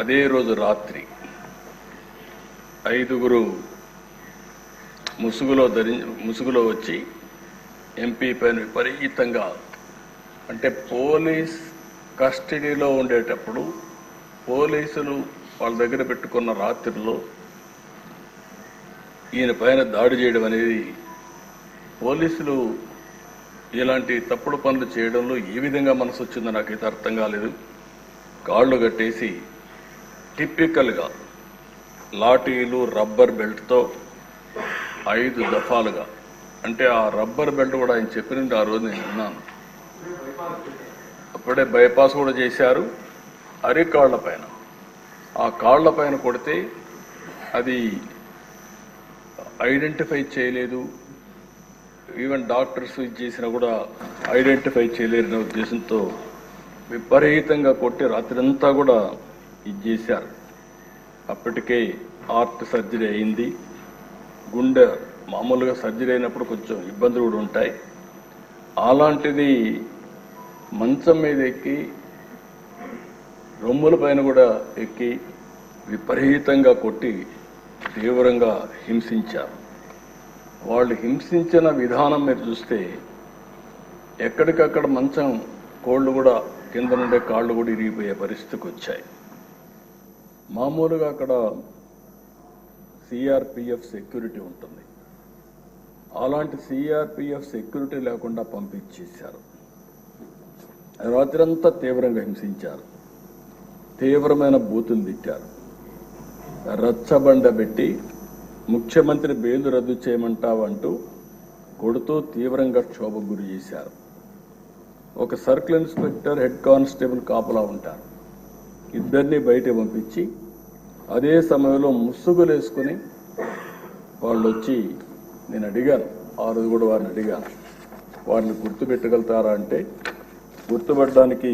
అదే రోజు రాత్రి ఐదుగురు ముసుగులో వచ్చి ఎంపీ పైన విపరీతంగా, అంటే పోలీస్ కస్టడీలో ఉండేటప్పుడు పోలీసులు వాళ్ళ దగ్గర పెట్టుకున్న రాత్రిలో ఈయన పైన దాడి చేయడం అనేది, పోలీసులు ఇలాంటి తప్పుడు పనులు చేయడంలో ఏ విధంగా మనసు వచ్చిందో నాకైతే అర్థం కాలేదు. కాళ్ళు కట్టేసి టిపికల్గా లాఠీలు రబ్బర్ బెల్ట్తో 5 దఫాలుగా, అంటే ఆ రబ్బర్ బెల్ట్ కూడా ఆయన చెప్పినట్టు ఆ రోజు నేను విన్నాను. అప్పుడే బైపాస్ కూడా చేశారు. అరికాళ్ల పైన, ఆ కాళ్ల పైన కొడితే అది ఐడెంటిఫై చేయలేదు, ఈవెన్ డాక్టర్స్ ఇది చేసినా కూడా ఐడెంటిఫై చేయలేరనే ఉద్దేశంతో విపరీతంగా కొట్టి రాత్రంతా కూడా ఇది చేశారు. అప్పటికే హార్ట్ సర్జరీ అయింది. గుండె మామూలుగా సర్జరీ అయినప్పుడు కొంచెం ఇబ్బందులు కూడా ఉంటాయి. అలాంటిది మంచం మీద ఎక్కి రొమ్ముల పైన కూడా ఎక్కి విపరీతంగా కొట్టి తీవ్రంగా హింసించారు. వాళ్ళు హింసించిన విధానం మీరు చూస్తే ఎక్కడికక్కడ మంచం కోళ్ళు కూడా కింద నుండే కాళ్ళు కూడా ఇరిగిపోయే పరిస్థితికి వచ్చాయి. మామూలుగా అక్కడ సిఆర్పిఎఫ్ సెక్యూరిటీ ఉంటుంది. అలాంటి సిఆర్పిఎఫ్ సెక్యూరిటీ లేకుండా పంపించేశారు. రాత్రంతా తీవ్రంగా హింసించారు. తీవ్రమైన బూతులు తిట్టారు. రచ్చబండ పెట్టి ముఖ్యమంత్రి బెయిల్ రద్దు చేయమంటావంటూ కొడుతూ తీవ్రంగా క్షోభకు గురి చేశారు. ఒక సర్కిల్ ఇన్స్పెక్టర్, హెడ్ కానిస్టేబుల్ కాపలా ఉంటారు. ఇద్దరిని బయట పంపించి అదే సమయంలో ముసుగులు వేసుకుని వాళ్ళు వచ్చి, నేను అడిగాను ఆ రోజు కూడా వారిని అడిగాను, వారిని గుర్తుపెట్టగలుగుతారా అంటే, గుర్తుపట్టడానికి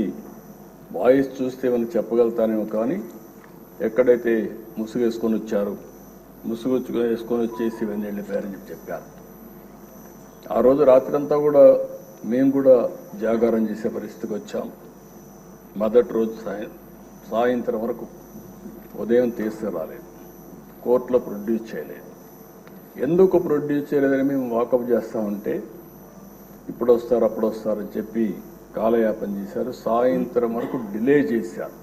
వాయిస్ చూస్తే ఏమైనా చెప్పగలుగుతానేమో, కానీ ఎక్కడైతే ముసుగు వేసుకొని వచ్చారు, ముసుగు వేసుకొని వచ్చేసి ఇవన్నీ వెళ్ళిపోయారని చెప్పారు. ఆ రోజు రాత్రంతా కూడా మేము కూడా జాగారం చేసే పరిస్థితికి వచ్చాం. మొదటి రోజు సాయంత్రం వరకు ఉదయం తీసుకురాలేదు, కోర్టులో ప్రొడ్యూస్ చేయలేదు. ఎందుకు ప్రొడ్యూస్ చేయలేదని మేము వాకప్ చేస్తామంటే, ఇప్పుడు వస్తారు అప్పుడు వస్తారని చెప్పి కాలయాపన చేశారు. సాయంత్రం వరకు డిలే చేశారు.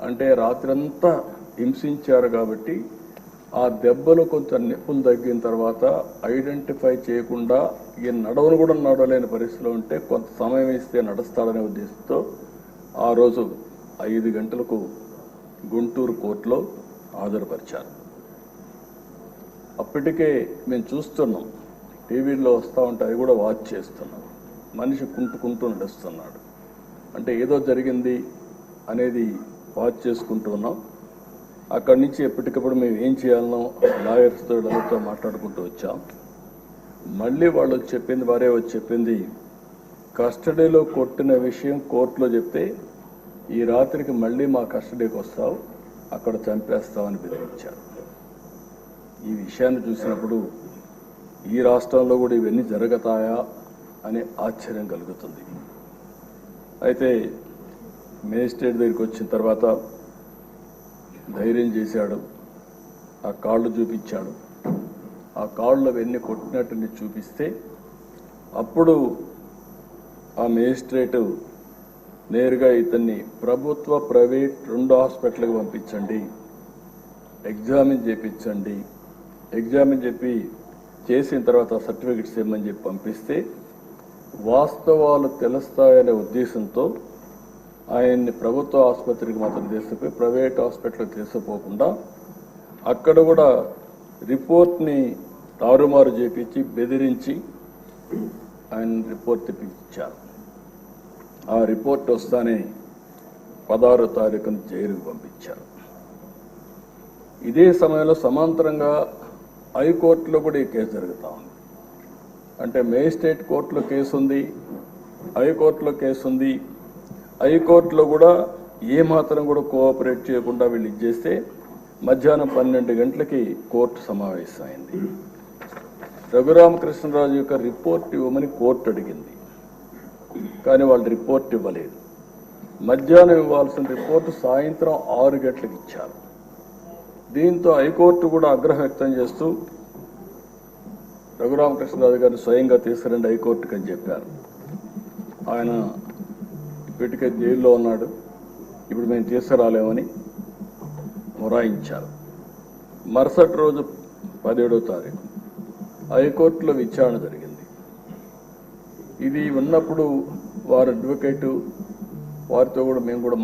అంటే రాత్రంతా హింసించారు కాబట్టి ఆ దెబ్బలు కొంచెం నొప్పులు తగ్గిన తర్వాత ఐడెంటిఫై చేయకుండా ఈయన నడవను కూడా నడవలేని పరిస్థితిలో ఉంటే కొంత సమయం ఇస్తే నడుస్తాడనే ఉద్దేశంతో ఆ రోజు 5 గంటలకు గుంటూరు కోర్టులో హాజరుపరిచారు. అప్పటికే మేము చూస్తున్నాం, టీవీలో వస్తూ ఉంటే అవి కూడా వాచ్ చేస్తున్నాం. మనిషి కుంటుకుంటూ నడుస్తున్నాడు. అంటే ఏదో జరిగింది అనేది వాచ్ చేసుకుంటూ ఉన్నాం. అక్కడి నుంచి ఎప్పటికప్పుడు మేము ఏం చేయాలనో లాయర్స్తో వాళ్ళతో మాట్లాడుకుంటూ వచ్చాం. మళ్ళీ వాళ్ళు చెప్పింది, వారే వచ్చి చెప్పింది, కస్టడీలో కొట్టిన విషయం కోర్టులో చెప్తే ఈ రాత్రికి మళ్ళీ మా కస్టడీకి వస్తావు, అక్కడ చంపేస్తామని బెదిరించారు. ఈ విషయాన్ని చూసినప్పుడు ఈ రాష్ట్రంలో కూడా ఇవన్నీ జరుగుతాయా అనే ఆశ్చర్యం కలుగుతుంది. అయితే మేజిస్ట్రేట్ దగ్గరికి వచ్చిన తర్వాత ధైర్యం చేశాడు. ఆ కాళ్ళు చూపించాడు. ఆ కాళ్ళు అవన్నీ కొట్టినట్టు చూపిస్తే అప్పుడు ఆ మేజిస్ట్రేటు నేరుగా ఇతన్ని ప్రభుత్వ ప్రైవేట్ 2 హాస్పిటల్కి పంపించండి, ఎగ్జామిన్ చేయించండి, ఎగ్జామిన్ చెప్పి చేసిన తర్వాత సర్టిఫికెట్స్ ఇవ్వమని చెప్పి పంపిస్తే వాస్తవాలు తెలుస్తాయనే ఉద్దేశంతో ఆయన్ని ప్రభుత్వ ఆసుపత్రికి మాత్రం తీసుకుపోయి ప్రైవేట్ హాస్పిటల్కి తీసుకుపోకుండా అక్కడ కూడా రిపోర్ట్ని తారుమారు చేపించి బెదిరించి ఆయన రిపోర్ట్ తెప్పించారు. ఆ రిపోర్ట్ వస్తానే 16వ తారీఖున జైలుకు పంపించారు. ఇదే సమయంలో సమాంతరంగా హైకోర్టులో కూడా ఈ కేసు జరుగుతూ ఉంది. అంటే మేజిస్ట్రేట్ కోర్టులో కేసు ఉంది, హైకోర్టులో కేసు ఉంది. హైకోర్టులో కూడా ఏమాత్రం కూడా కోఆపరేట్ చేయకుండా వీళ్ళు ఇచ్చేస్తే మధ్యాహ్నం 12 గంటలకి కోర్టు సమావేశం అయింది. రఘురామకృష్ణరాజు యొక్క రిపోర్ట్ ఇవ్వమని కోర్టు అడిగింది, కానీ వాళ్ళు రిపోర్ట్ ఇవ్వలేదు. మధ్యాహ్నం ఇవ్వాల్సిన రిపోర్టు సాయంత్రం 6 గంటలకు ఇచ్చారు. దీంతో హైకోర్టు కూడా ఆగ్రహం వ్యక్తం చేస్తూ రఘురామకృష్ణరాజు గారిని స్వయంగా తీసుకురండి హైకోర్టుకి అని చెప్పారు. ఆయన ఇప్పటికే జైల్లో ఉన్నాడు, ఇప్పుడు మేము తీసుకురాలేమని మొరాయించారు. మరుసటి రోజు 17వ తారీఖు హైకోర్టులో విచారణ జరిగింది. ఇది ఉన్నప్పుడు వారి అడ్వకేటు వారితో కూడా మేము కూడా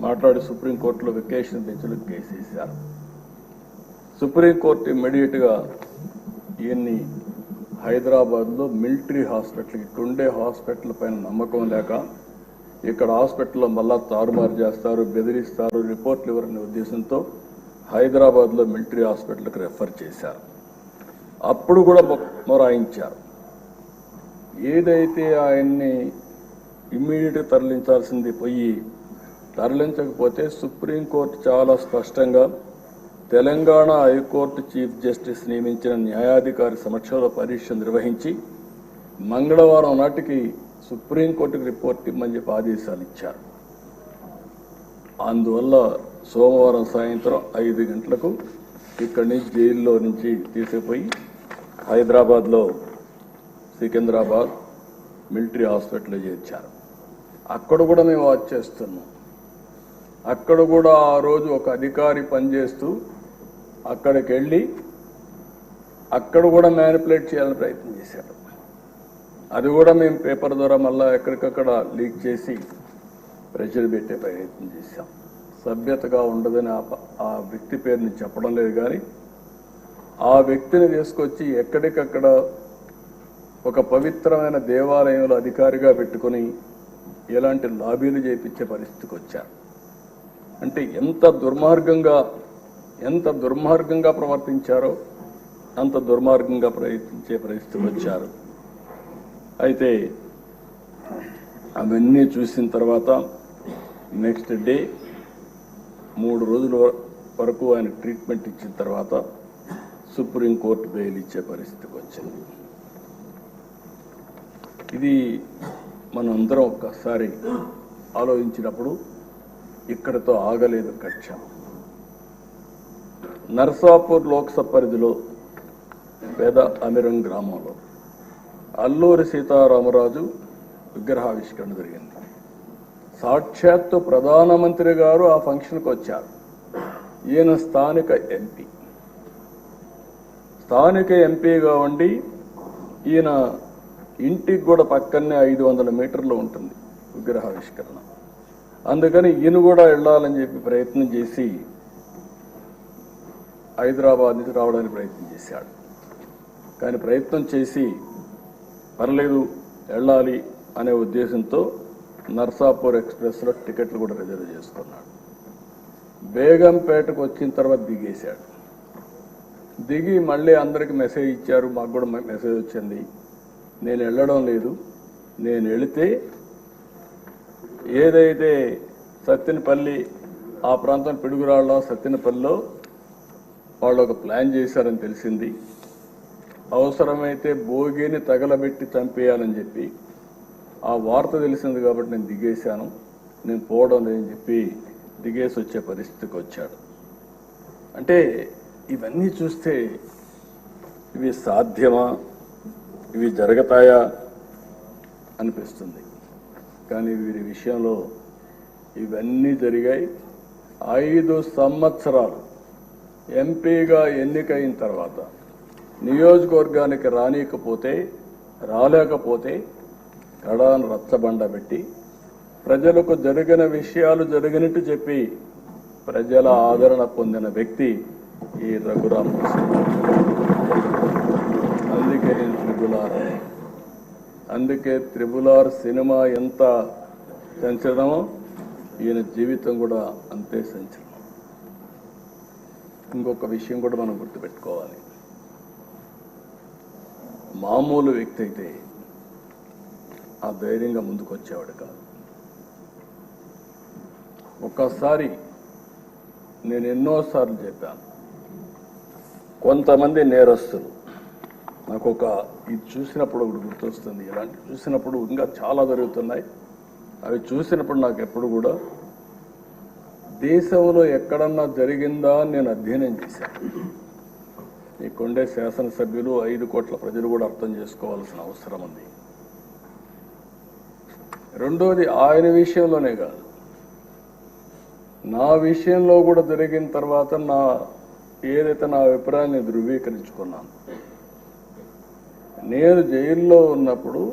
మాట్లాడి సుప్రీంకోర్టులో వెకేషన్ బెంచ్లో కేసు వేశారు. సుప్రీంకోర్టు ఇమ్మీడియట్గా ఈయన్ని హైదరాబాద్లో మిలిటరీ హాస్పిటల్కి, ఇక్కడుండే హాస్పిటల్ పైన నమ్మకం లేక ఇక్కడ హాస్పిటల్లో మళ్ళా తారుమారు చేస్తారు, బెదిరిస్తారు, రిపోర్ట్లు ఇవ్వరనే ఉద్దేశంతో హైదరాబాద్లో మిలిటరీ హాస్పిటల్కి రెఫర్ చేశారు. అప్పుడు కూడా మొరాయించారు. ఏదైతే ఆయన్ని ఇమ్మీడియట్గా తరలించాల్సింది పోయి తరలించకపోతే సుప్రీంకోర్టు చాలా స్పష్టంగా తెలంగాణ హైకోర్టు చీఫ్ జస్టిస్ నియమించిన న్యాయాధికారి సమక్షంలో పరీక్ష నిర్వహించి మంగళవారం నాటికి సుప్రీంకోర్టుకు రిపోర్ట్ ఇమ్మని చెప్పి ఆదేశాలు ఇచ్చారు. అందువల్ల సోమవారం సాయంత్రం 5 గంటలకు ఇక్కడి నుంచి జైల్లో నుంచి తీసుకుపోయి హైదరాబాద్లో సికింద్రాబాద్ మిలిటరీ హాస్పిటల్లో చేర్చారు. అక్కడ కూడా మేము వాచ్ చేస్తున్నాం. అక్కడ కూడా ఆ రోజు ఒక అధికారి పనిచేస్తూ అక్కడికి వెళ్ళి అక్కడ కూడా మ్యానిపులేట్ చేయాలని ప్రయత్నం చేశాడు. అది కూడా మేము పేపర్ ద్వారా మళ్ళీ ఎక్కడికక్కడ లీక్ చేసి ప్రెషర్ పెట్టే ప్రయత్నం చేశాం. సభ్యతగా ఉండదని ఆ వ్యక్తి పేరుని చెప్పడం లేదు, కానీ ఆ వ్యక్తిని తీసుకొచ్చి ఎక్కడికక్కడ ఒక పవిత్రమైన దేవాలయంలో అధికారిగా పెట్టుకుని ఎలాంటి లాబీలు చేయించే పరిస్థితికి వచ్చారు. అంటే ఎంత దుర్మార్గంగా ప్రవర్తించారో అంత దుర్మార్గంగా ప్రయత్నించే పరిస్థితికి వచ్చారు. అయితే అవన్నీ చూసిన తర్వాత నెక్స్ట్ డే 3 రోజుల వరకు ఆయన ట్రీట్మెంట్ ఇచ్చిన తర్వాత సుప్రీంకోర్టు బెయిల్ ఇచ్చే పరిస్థితికి వచ్చింది. ఇది మనం అందరం ఒక్కసారి ఆలోచించినప్పుడు ఇక్కడతో ఆగలేదు కక్ష. నర్సాపూర్ లోక్సభ పరిధిలో పేద అమిరం గ్రామంలో అల్లూరి సీతారామరాజు విగ్రహావిష్కరణ జరిగింది. సాక్షాత్తు ప్రధానమంత్రి గారు ఆ ఫంక్షన్కి వచ్చారు. ఈయన స్థానిక ఎంపీగా ఉండి ఈయన ఇంటికి కూడా పక్కనే 500 మీటర్లు ఉంటుంది విగ్రహావిష్కరణ. అందుకని ఈయన కూడా వెళ్ళాలని చెప్పి ప్రయత్నం చేసి హైదరాబాద్ నుంచి రావడానికి ప్రయత్నం చేశాడు. కానీ ప్రయత్నం చేసి పర్లేదు వెళ్ళాలి అనే ఉద్దేశంతో నర్సాపూర్ ఎక్స్ప్రెస్లో టికెట్లు కూడా రిజర్వ్ చేసుకున్నాడు. బేగంపేటకు వచ్చిన తర్వాత దిగేశాడు. దిగి మళ్ళీ అందరికి మెసేజ్ ఇచ్చారు, మాకు కూడా మెసేజ్ వచ్చింది, నేను వెళ్ళడం లేదు, నేను వెళితే ఏదైతే సత్తెనపల్లి ఆ ప్రాంతం పిడుగురాళ్ళలో సత్తెనపల్లిలో వాళ్ళు ఒక ప్లాన్ చేశారని తెలిసింది. అవసరమైతే భోగిని తగలబెట్టి చంపేయాలని చెప్పి ఆ వార్త తెలిసింది కాబట్టి నేను దిగేశాను, నేను పోవడం లేదని చెప్పి దిగేసి వచ్చే పరిస్థితికి వచ్చాడు. అంటే ఇవన్నీ చూస్తే ఇవి సాధ్యమా, ఇవి జరుగుతాయా అనిపిస్తుంది. కానీ వీరి విషయంలో ఇవన్నీ జరిగాయి. 5 సంవత్సరాలు ఎంపీగా ఎన్నికైన తర్వాత నియోజకవర్గానికి రాలేకపోతే కడాను రచ్చబండ పెట్టి ప్రజలకు జరిగిన విషయాలు జరిగినట్టు చెప్పి ప్రజల ఆదరణ పొందిన వ్యక్తి ఈ రఘురామకృష్ణ. అందుకే త్రిబుల్ ఆర్ సినిమా ఎంత సంచలనమో ఈయన జీవితం కూడా అంతే సంచలనం. ఇంకొక విషయం కూడా మనం గుర్తుపెట్టుకోవాలి. మామూలు వ్యక్తి అయితే ఆ ధైర్యంగా ముందుకు వచ్చేవాడు కాదు. ఒక్కసారి నేను ఎన్నోసార్లు చెప్పాను, కొంతమంది నేరస్తులు నాకు ఇది చూసినప్పుడు ఒకటి గుర్తొస్తుంది. ఇలాంటి చూసినప్పుడు ఇంకా చాలా జరుగుతున్నాయి. అవి చూసినప్పుడు నాకు ఎప్పుడు కూడా దేశంలో ఎక్కడన్నా జరిగిందా అని నేను అధ్యయనం చేశాను. ఈ కొండే శాసనసభ్యులు 5 కోట్ల ప్రజలు కూడా అర్థం చేసుకోవాల్సిన అవసరం ఉంది. రెండోది ఆయన విషయంలోనే కాదు, నా విషయంలో కూడా జరిగిన తర్వాత ఏదైతే నా అభిప్రాయాన్ని ధృవీకరించుకున్నాను. నేను జైల్లో ఉన్నప్పుడు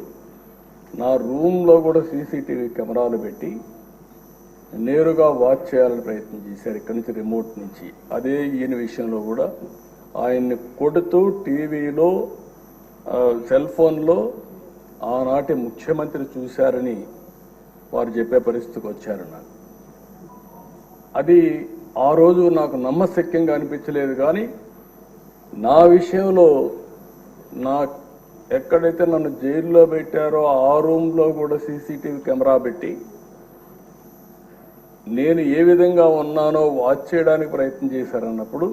నా రూమ్లో కూడా సీసీటీవీ కెమెరాలు పెట్టి నేరుగా వాచ్ చేయాలని ప్రయత్నం చేశారు ఇక్కడి నుంచి, రిమోట్ నుంచి. అదే ఈయన విషయంలో కూడా ఆయన్ని కొడుతూ టీవీలో సెల్ ఫోన్లో ఆనాటి ముఖ్యమంత్రి చూశారని వారు చెప్పే పరిస్థితికి వచ్చారు. నాకు అది ఆ రోజు నాకు నమ్మశక్యంగా అనిపించలేదు. కానీ నా విషయంలో ఎక్కడైతే నన్ను జైల్లో పెట్టారో ఆ రూమ్లో కూడా సీసీటీవీ కెమెరా పెట్టి నేను ఏ విధంగా ఉన్నానో వాచ్ చేయడానికి ప్రయత్నం చేశారన్నప్పుడు